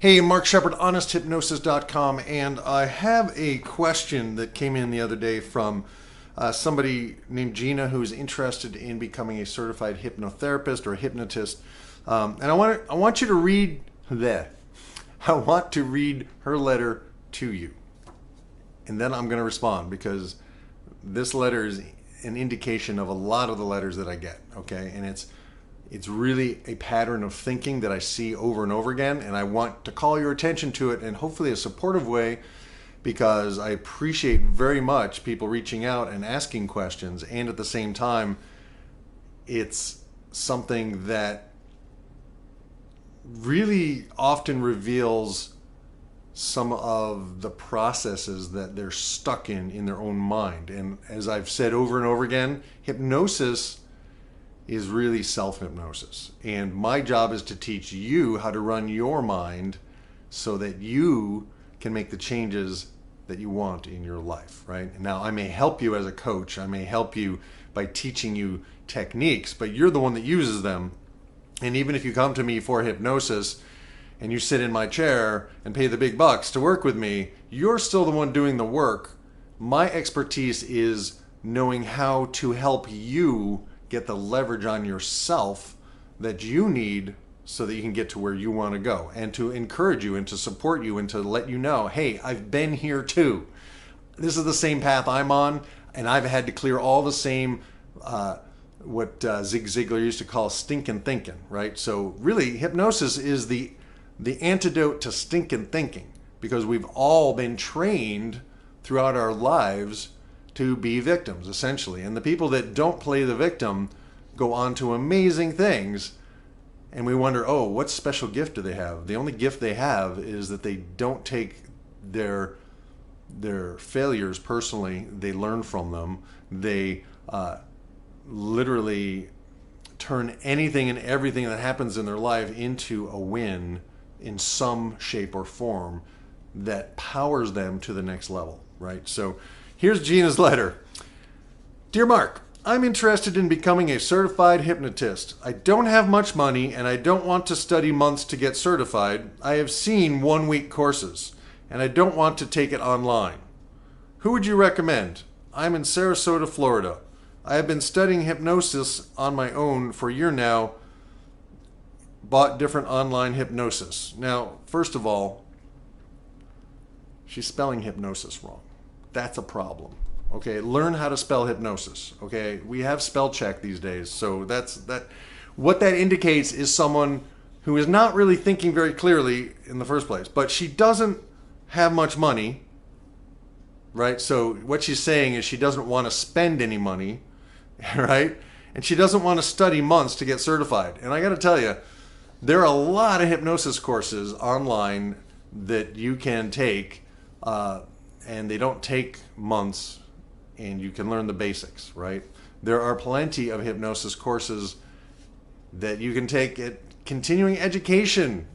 Hey, Mark Shepard, honesthypnosis.com, and I have a question that came in the other day from somebody named Gina who's interested in becoming a certified hypnotherapist or a hypnotist. And I want you to read that. I want to read her letter to you. And then I'm going to respond because this letter is an indication of a lot of the letters that I get, okay? And it's really a pattern of thinking that I see over and over again, and I want to call your attention to it in hopefully a supportive way, because I appreciate very much people reaching out and asking questions, and at the same time, it's something that really often reveals some of the processes that they're stuck in their own mind. And as I've said over and over again, hypnosis is really self-hypnosis. And my job is to teach you how to run your mind so that you can make the changes that you want in your life, right? Now, I may help you as a coach. I may help you by teaching you techniques, but you're the one that uses them. And even if you come to me for hypnosis and you sit in my chair and pay the big bucks to work with me, you're still the one doing the work. My expertise is knowing how to help you get the leverage on yourself that you need so that you can get to where you want to go, and to encourage you and to support you and to let you know, hey, I've been here too. This is the same path I'm on, and I've had to clear all the same, what Zig Ziglar used to call stinking thinking, right? So really, hypnosis is the antidote to stinking thinking, because we've all been trained throughout our lives to be victims, essentially. And the people that don't play the victim go on to amazing things, and we wonder, oh, what special gift do they have? The only gift they have is that they don't take their failures personally. They learn from them. They literally turn anything and everything that happens in their life into a win in some shape or form that powers them to the next level, right? So here's Gina's letter. Dear Mark, I'm interested in becoming a certified hypnotist. I don't have much money and I don't want to study months to get certified. I have seen 1-week courses and I don't want to take it online. Who would you recommend? I'm in Sarasota, Florida. I have been studying hypnosis on my own for a year now. Bought different online hypnosis. Now, first of all, she's spelling hypnosis wrong. That's a problem. Okay, learn how to spell hypnosis. Okay, we have spell check these days, so what that indicates is someone who is not really thinking very clearly in the first place. But she doesn't have much money, right? So what she's saying is she doesn't want to spend any money, right? And she doesn't want to study months to get certified. And I got to tell you, there are a lot of hypnosis courses online that you can take, and they don't take months, and you can learn the basics, right? There are plenty of hypnosis courses that you can take at continuing education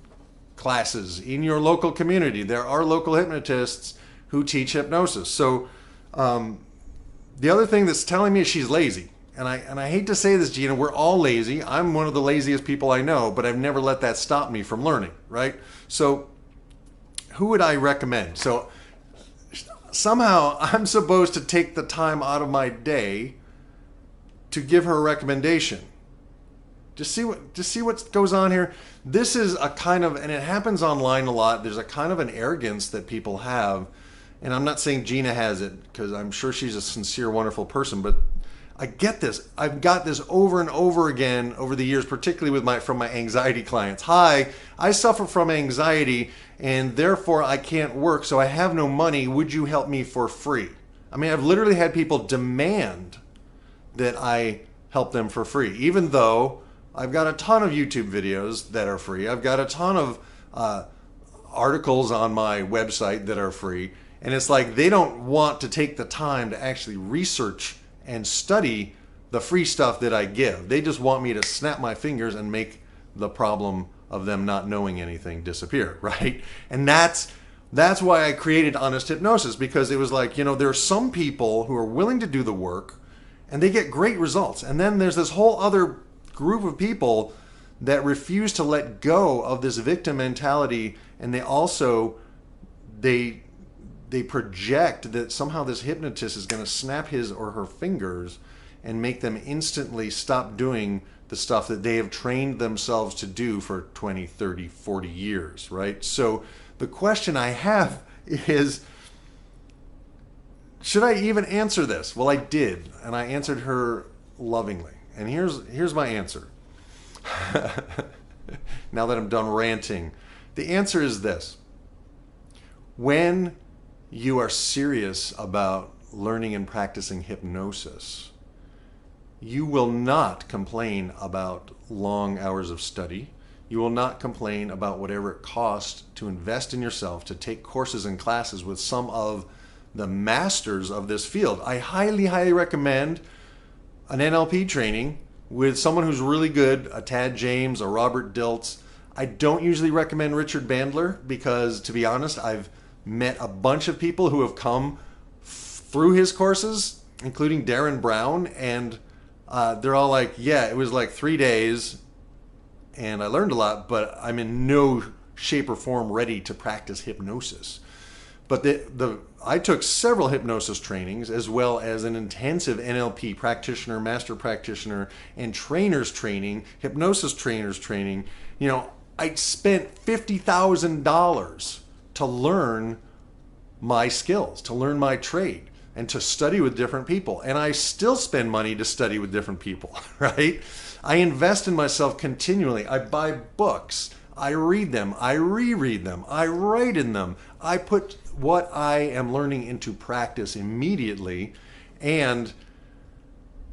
classes in your local community. There are local hypnotists who teach hypnosis. So the other thing that's telling me is she's lazy. And I hate to say this, Gina, we're all lazy. I'm one of the laziest people I know, but I've never let that stop me from learning, right? So who would I recommend? So somehow I'm supposed to take the time out of my day to give her a recommendation. Just see what goes on here. This is a kind of, and it happens online a lot, there's a kind of an arrogance that people have. And I'm not saying Gina has it, because I'm sure she's a sincere, wonderful person, but I get this. I've got this over and over again over the years, particularly from my anxiety clients. Hi, I suffer from anxiety and therefore I can't work, so I have no money. Would you help me for free? I mean, I've literally had people demand that I help them for free, even though I've got a ton of YouTube videos that are free. I've got a ton of articles on my website that are free. And it's like they don't want to take the time to actually research and study the free stuff that I give. They just want me to snap my fingers and make the problem of them not knowing anything disappear, right? And that's why I created Honest Hypnosis, because it was like, there are some people who are willing to do the work and they get great results. And then there's this whole other group of people that refuse to let go of this victim mentality, and they project that somehow this hypnotist is going to snap his or her fingers and make them instantly stop doing the stuff that they have trained themselves to do for 20, 30, 40 years, right? So the question I have is, should I even answer this? Well, I did, and I answered her lovingly. And here's my answer. Now that I'm done ranting, the answer is this. When you are serious about learning and practicing hypnosis, you will not complain about long hours of study. You will not complain about whatever it costs to invest in yourself, to take courses and classes with some of the masters of this field. I highly, highly recommend an NLP training with someone who's really good, a Tad James, a Robert Dilts. I don't usually recommend Richard Bandler because, to be honest, I've met a bunch of people who have come through his courses, including Darren Brown, and they're all like, yeah, it was like 3 days and I learned a lot, but I'm in no shape or form ready to practice hypnosis. But I took several hypnosis trainings, as well as an intensive NLP practitioner, master practitioner, and trainers training, hypnosis trainers training. You know, I spent $50,000 to learn my skills, to learn my trade, and to study with different people. And I still spend money to study with different people, right? I invest in myself continually. I buy books. I read them. I reread them. I write in them. I put what I am learning into practice immediately. And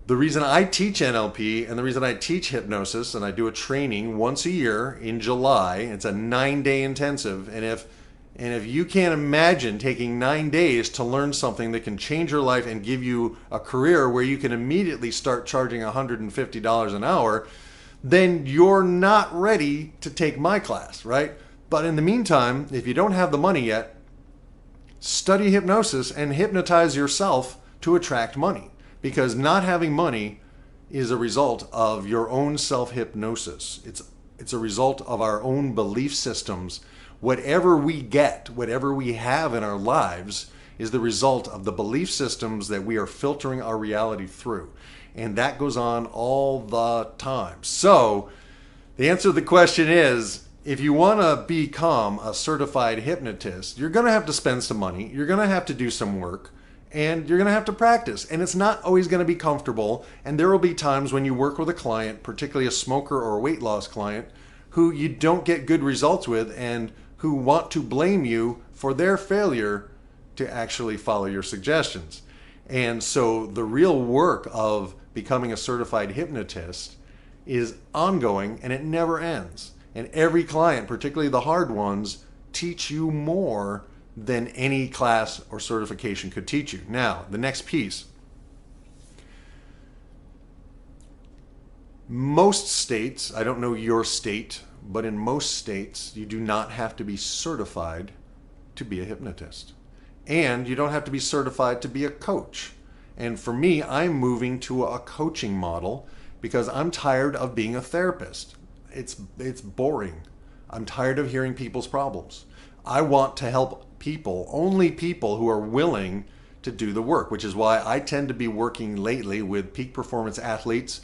the reason I teach NLP and the reason I teach hypnosis, and I do a training once a year in July, it's a 9-day intensive. And if you can't imagine taking 9 days to learn something that can change your life and give you a career where you can immediately start charging $150 an hour, then you're not ready to take my class, right? But in the meantime, if you don't have the money yet, study hypnosis and hypnotize yourself to attract money. Because not having money is a result of your own self-hypnosis. It's a result of our own belief systems. Whatever we get, whatever we have in our lives, is the result of the belief systems that we are filtering our reality through. And that goes on all the time. So the answer to the question is, if you want to become a certified hypnotist, you're going to have to spend some money. You're going to have to do some work. And you're going to have to practice. And it's not always going to be comfortable. And there will be times when you work with a client, particularly a smoker or a weight loss client, who you don't get good results with and who want to blame you for their failure to actually follow your suggestions. And so the real work of becoming a certified hypnotist is ongoing and it never ends. And every client, particularly the hard ones, teach you more than any class or certification could teach you. Now, the next piece. Most states, I don't know your state, but in most states, you do not have to be certified to be a hypnotist. And you don't have to be certified to be a coach. And for me, I'm moving to a coaching model because I'm tired of being a therapist. It's boring. I'm tired of hearing people's problems. I want to help people, only people who are willing to do the work, which is why I tend to be working lately with peak performance athletes,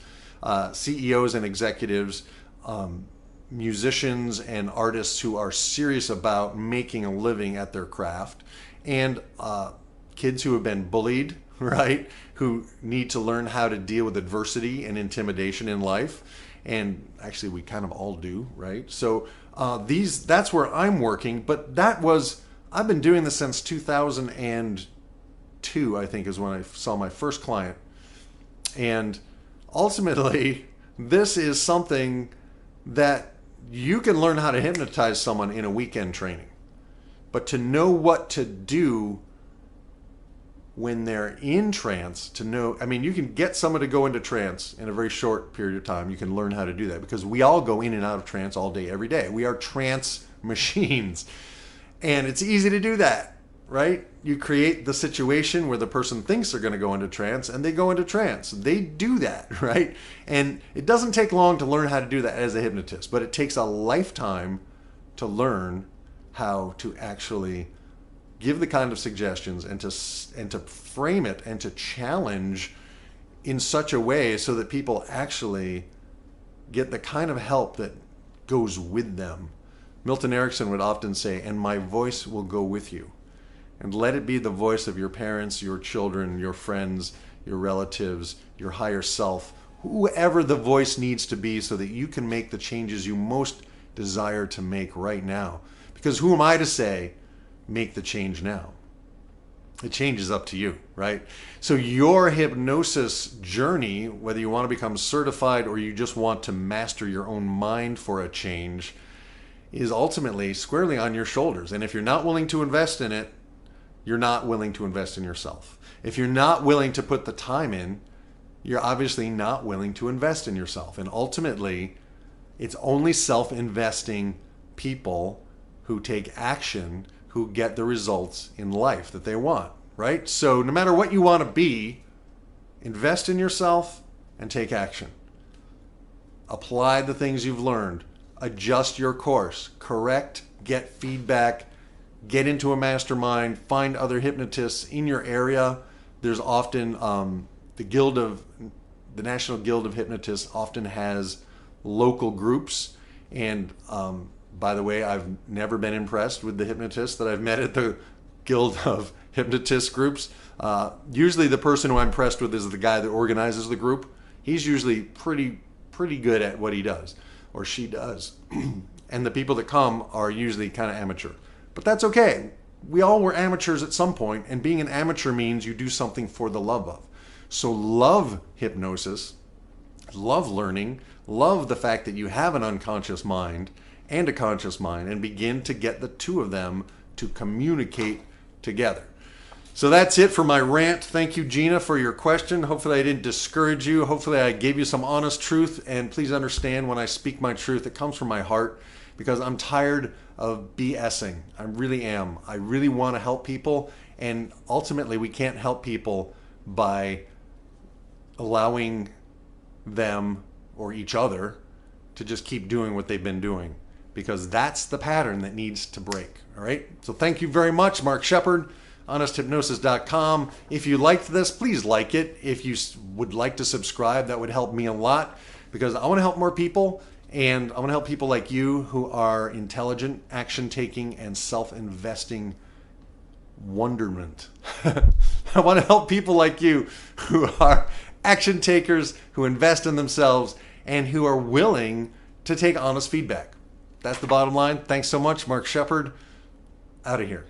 CEOs and executives, musicians and artists who are serious about making a living at their craft, and kids who have been bullied, right? Who need to learn how to deal with adversity and intimidation in life. And actually we kind of all do, right? So that's where I'm working, but I've been doing this since 2002, I think is when I saw my first client. And ultimately, this is something that you can learn how to hypnotize someone in a weekend training. But to know what to do when they're in trance, you can get someone to go into trance in a very short period of time. You can learn how to do that because we all go in and out of trance all day, every day. We are trance machines. And it's easy to do that. right? You create the situation where the person thinks they're going to go into trance and they go into trance. They do that, right? And it doesn't take long to learn how to do that as a hypnotist, but it takes a lifetime to learn how to actually give the kind of suggestions and to frame it and to challenge in such a way so that people actually get the kind of help that goes with them. Milton Erickson would often say, "And my voice will go with you." And let it be the voice of your parents, your children, your friends, your relatives, your higher self, whoever the voice needs to be so that you can make the changes you most desire to make right now. Because who am I to say, make the change now? The change is up to you, right? So your hypnosis journey, whether you want to become certified or you just want to master your own mind for a change, is ultimately squarely on your shoulders. And if you're not willing to invest in it, you're not willing to invest in yourself. If you're not willing to put the time in, you're obviously not willing to invest in yourself. And ultimately, it's only self-investing people who take action who get the results in life that they want, right? So no matter what you want to be, invest in yourself and take action. Apply the things you've learned. Adjust your course. Correct, get feedback, get into a mastermind, find other hypnotists in your area. There's often the National Guild of Hypnotists often has local groups. And by the way, I've never been impressed with the hypnotists that I've met at the Guild of Hypnotist groups. Usually the person who I'm impressed with is the guy that organizes the group. He's usually pretty good at what he does, or she does. And the people that come are usually kind of amateur. But that's okay. We all were amateurs at some point, and being an amateur means you do something for the love of. So love hypnosis, love learning, love the fact that you have an unconscious mind and a conscious mind, and begin to get the two of them to communicate together. So that's it for my rant. Thank you, Gina, for your question. Hopefully I didn't discourage you. Hopefully I gave you some honest truth. And please understand, when I speak my truth, it comes from my heart, because I'm tired of BSing. I really am. I really want to help people. And ultimately, we can't help people by allowing them or each other to just keep doing what they've been doing, because that's the pattern that needs to break. All right. So thank you very much, Mark Shepard, honesthypnosis.com. If you liked this, please like it. If you would like to subscribe, that would help me a lot, because I want to help more people, and I want to help people like you who are intelligent, action-taking, and self-investing wonderment. I want to help people like you who are action takers, who invest in themselves, and who are willing to take honest feedback. That's the bottom line. Thanks so much, Mark Shepard. Out of here.